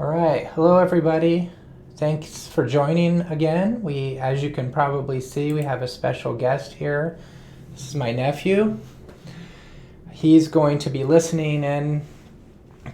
All right. Hello, everybody. Thanks for joining again. As you can probably see, we have a special guest here. This is my nephew. He's going to be listening in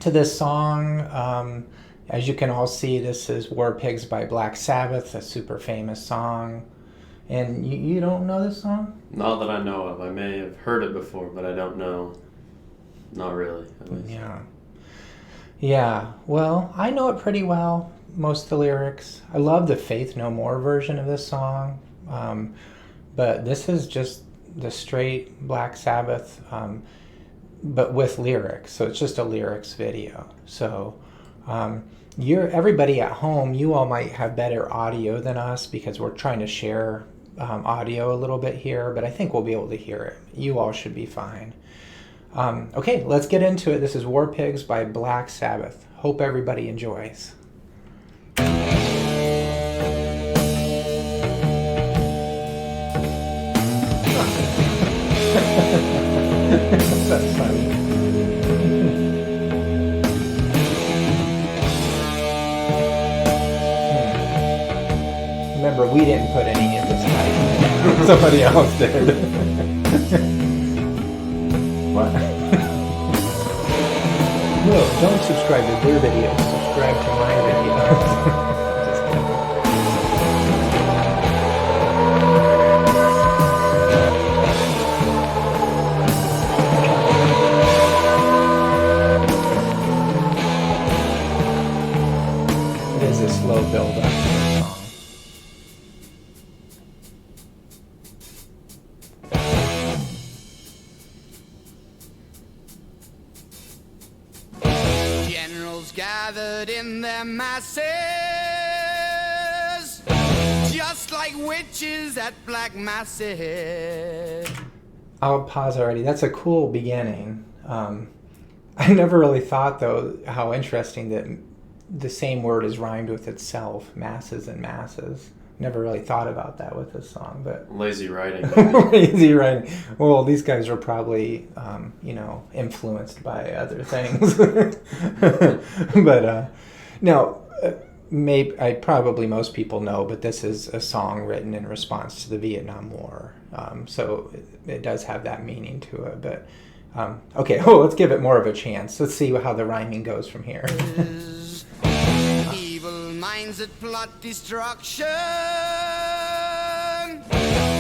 to this song. As you can all see, this is War Pigs by Black Sabbath, a super famous song. And you don't know this song? Not that I know of. I may have heard it before, but I don't know. Not really, at least. Yeah. Yeah, well, I know it pretty well, most of the lyrics. I love the Faith No More version of this song, but this is just the straight Black Sabbath, but with lyrics. So it's just a lyrics video. So everybody at home, you all might have better audio than us because we're trying to share audio a little bit here, but I think we'll be able to hear it. You all should be fine. Okay, let's get into it. This is War Pigs by Black Sabbath. Hope everybody enjoys. That's funny. Remember, we didn't put any in this title. Somebody else did. What? No, don't subscribe to their videos. Subscribe to my videos. Just kidding. It is a slow build up to the song. Gathered in their masses, just like witches at black masses. I'll pause already. That's a cool beginning. I never really thought, though, how interesting that the same word is rhymed with itself, masses and masses. Never really thought about that with this song, but Lazy writing. lazy writing. Well, these guys were probably, influenced by other things. But now, probably most people know, but this is a song written in response to the Vietnam War. So it does have that meaning to it. But okay, let's give it more of a chance. Let's see how the rhyming goes from here. Evil minds that plot destruction,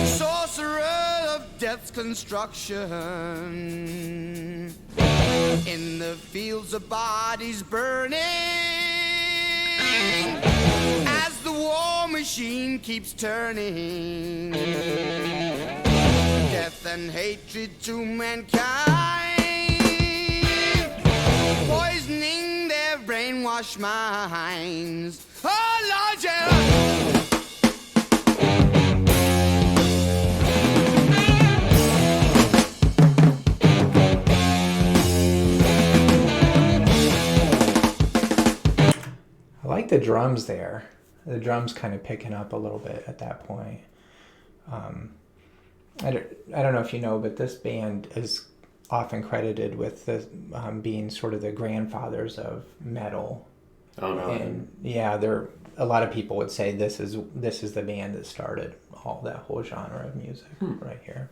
sorcerer of death's construction. In the fields of bodies burning, as the war machine keeps turning. Death and hatred to mankind, poisoning their brainwashed minds. Oh, Lord, yeah. I like the drums there. The drums kind of picking up a little bit at that point. I don't know if you know, but this band is often credited with being sort of the grandfathers of metal. Oh no. And yeah, a lot of people would say this is the band that started that whole genre of music right here.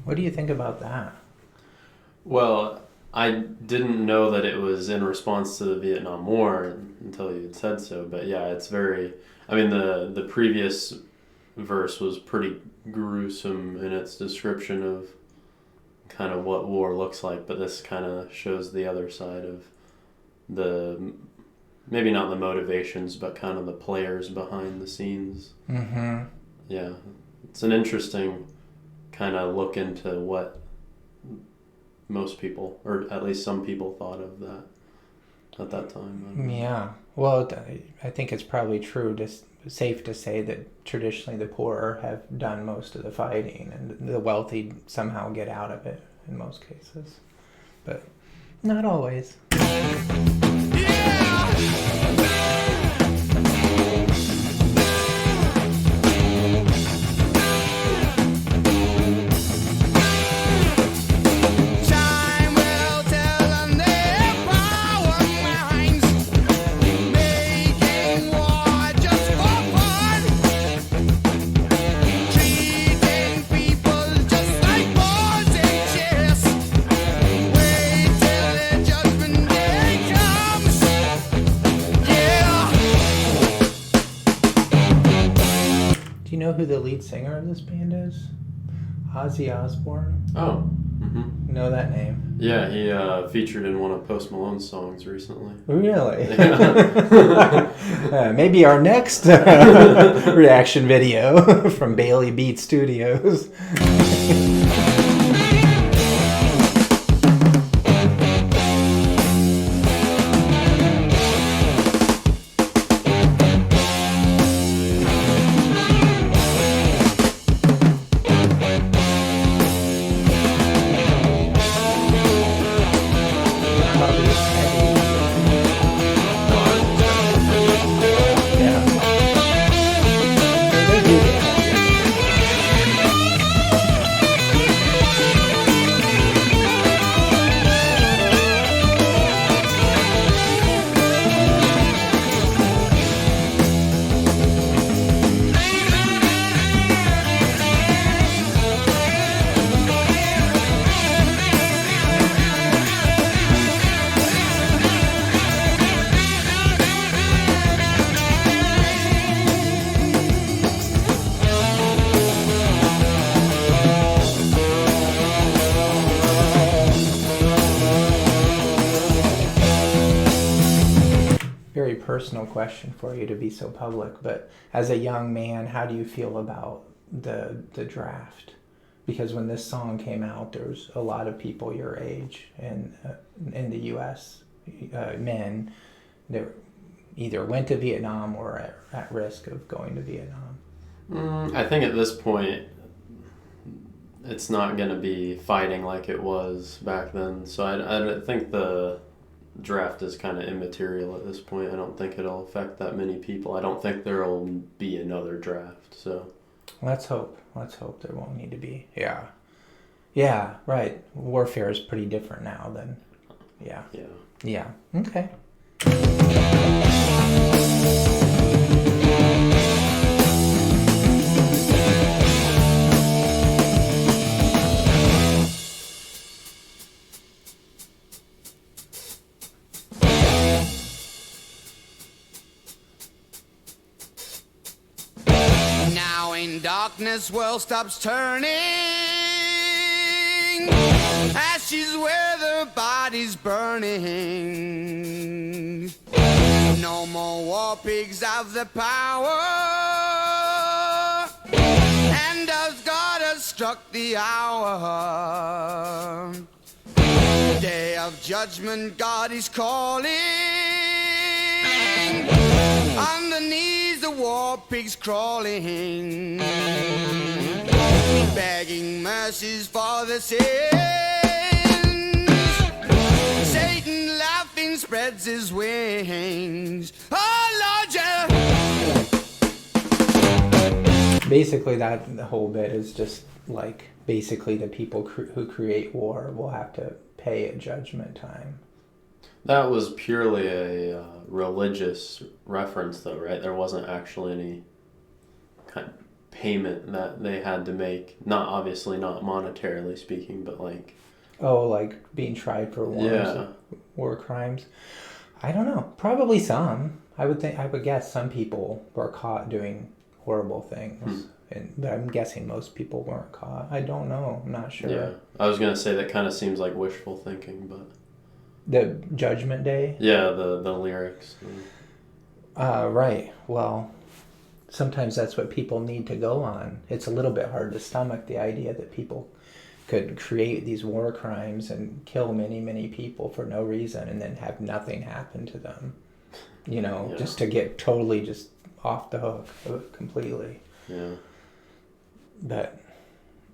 What do you think about that? Well, I didn't know that it was in response to the Vietnam War until you had said so. But yeah, it's very... I mean, the previous verse was pretty gruesome in its description of kind of what war looks like, but this kind of shows the other side of the, maybe not the motivations, but kind of the players behind the scenes. Mm-hmm. Yeah, it's an interesting kind of look into what most people, or at least some people, thought of that at that time. Yeah. Well, I think it's probably true, just safe to say that traditionally the poor have done most of the fighting, and the wealthy somehow get out of it in most cases. But not always. Do you know who the lead singer of this band is? Ozzy Osbourne. Oh. Know that name? Yeah, he featured in one of Post Malone's songs recently. Really? Yeah. Maybe our next reaction video from Bailey Beat Studios. Very personal question for you to be so public, but as a young man, how do you feel about the draft? Because when this song came out, there was a lot of people your age in the U.S. Men that either went to Vietnam or at risk of going to Vietnam. I think at this point, it's not going to be fighting like it was back then. So I think the draft is kind of immaterial at this point. I don't think it'll affect that many people. I don't think there'll be another draft. So let's hope there won't need to be. Yeah, right. Warfare is pretty different now than yeah. Okay. Darkness, world stops turning. Ashes where the body's burning. No more war pigs have the power. And as God has struck the hour, day of judgment, God is calling. On the knees, the war pigs crawling, begging mercies for the sins. Satan laughing spreads his wings. Oh Lord, yeah. Basically, the whole bit is just like basically the people who create war will have to pay at judgment time. That was purely a religious reference, though, right? There wasn't actually any kind of payment that they had to make. Not obviously, not monetarily speaking, but like. Oh, like being tried for war crimes. I don't know. Probably some. I would guess some people were caught doing horrible things, but I'm guessing most people weren't caught. I don't know. I'm not sure. Yeah, I was gonna say that kind of seems like wishful thinking, but. The Judgment Day? Yeah, the lyrics. Right. Well, sometimes that's what people need to go on. It's a little bit hard to stomach the idea that people could create these war crimes and kill many, many people for no reason and then have nothing happen to them. Just to get totally just off the hook completely. Yeah. But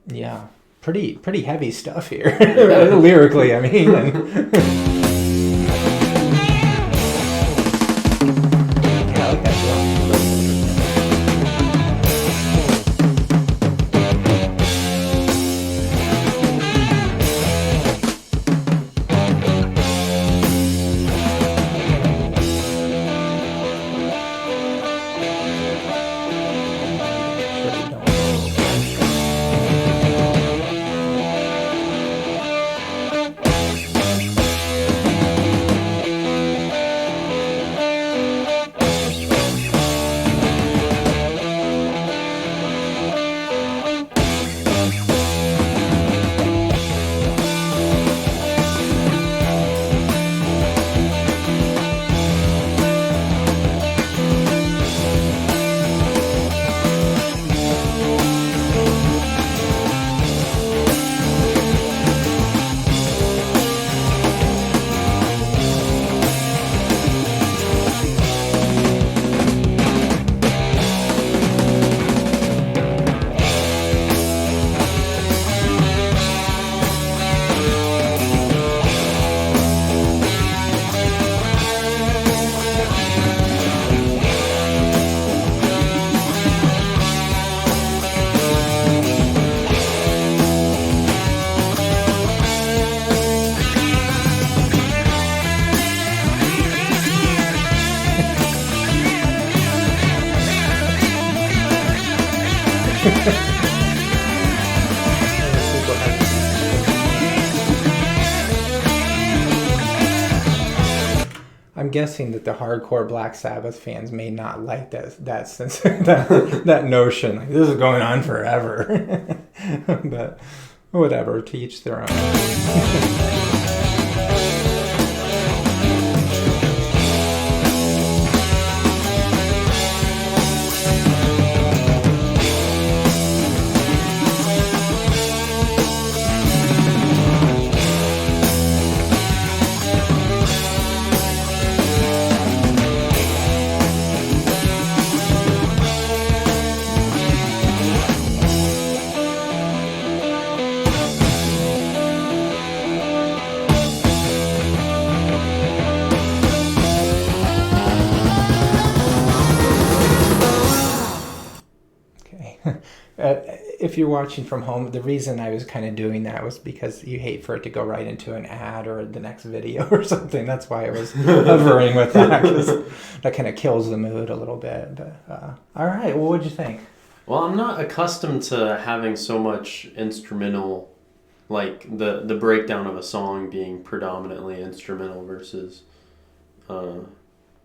yeah, pretty heavy stuff here. Lyrically, I mean. Yeah, I like that drum. I'm guessing that the hardcore Black Sabbath fans may not like that sense that notion. Like, this is going on forever. But whatever, to each their own. If you're watching from home, the reason I was kind of doing that was because you hate for it to go right into an ad or the next video or something. That's why I was hovering with that, because that kind of kills the mood a little bit. But all right, well, what'd you think? Well, I'm not accustomed to having so much instrumental, like the breakdown of a song being predominantly instrumental versus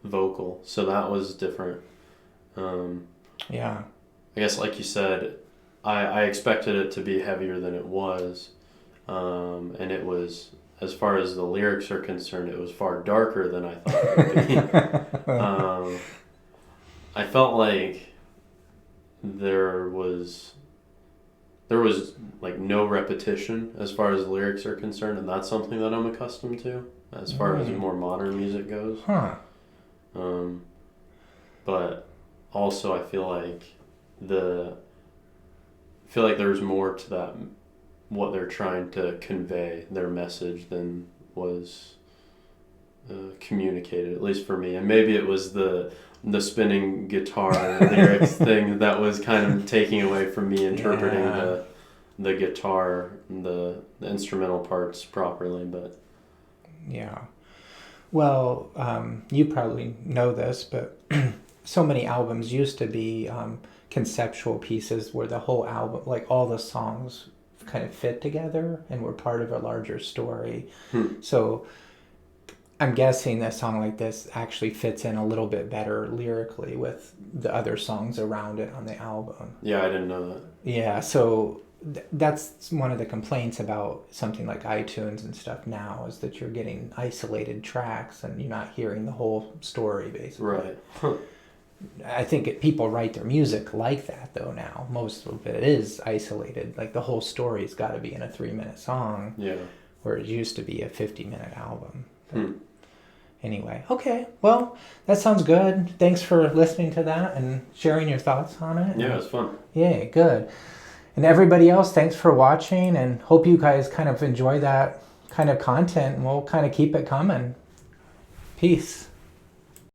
vocal. So that was different. Yeah. I guess, like you said, I expected it to be heavier than it was. And it was, as far as the lyrics are concerned, it was far darker than I thought it would be. I felt like there was like no repetition as far as the lyrics are concerned, and that's something that I'm accustomed to as far as more modern music goes. Huh. But also I feel like there's more to that, what they're trying to convey, their message, than was communicated, at least for me. And maybe it was the spinning guitar lyrics thing that was kind of taking away from me interpreting the guitar, the instrumental parts properly. But yeah. Well, you probably know this, but so many albums used to be conceptual pieces where the whole album, like all the songs, kind of fit together and were part of a larger story. So I'm guessing a song like this actually fits in a little bit better lyrically with the other songs around it on the album. Yeah, I didn't know that. Yeah, so that's one of the complaints about something like iTunes and stuff now, is that you're getting isolated tracks and you're not hearing the whole story, basically. Right. Huh. I think people write their music like that though now. Most of it is isolated. Like the whole story's got to be in a 3-minute song, Yeah. where it used to be a 50-minute album. Hmm. Anyway, okay. Well, that sounds good. Thanks for listening to that and sharing your thoughts on it. Yeah, it was fun. Yay, good. And everybody else, thanks for watching, and hope you guys kind of enjoy that kind of content, and we'll kind of keep it coming. Peace.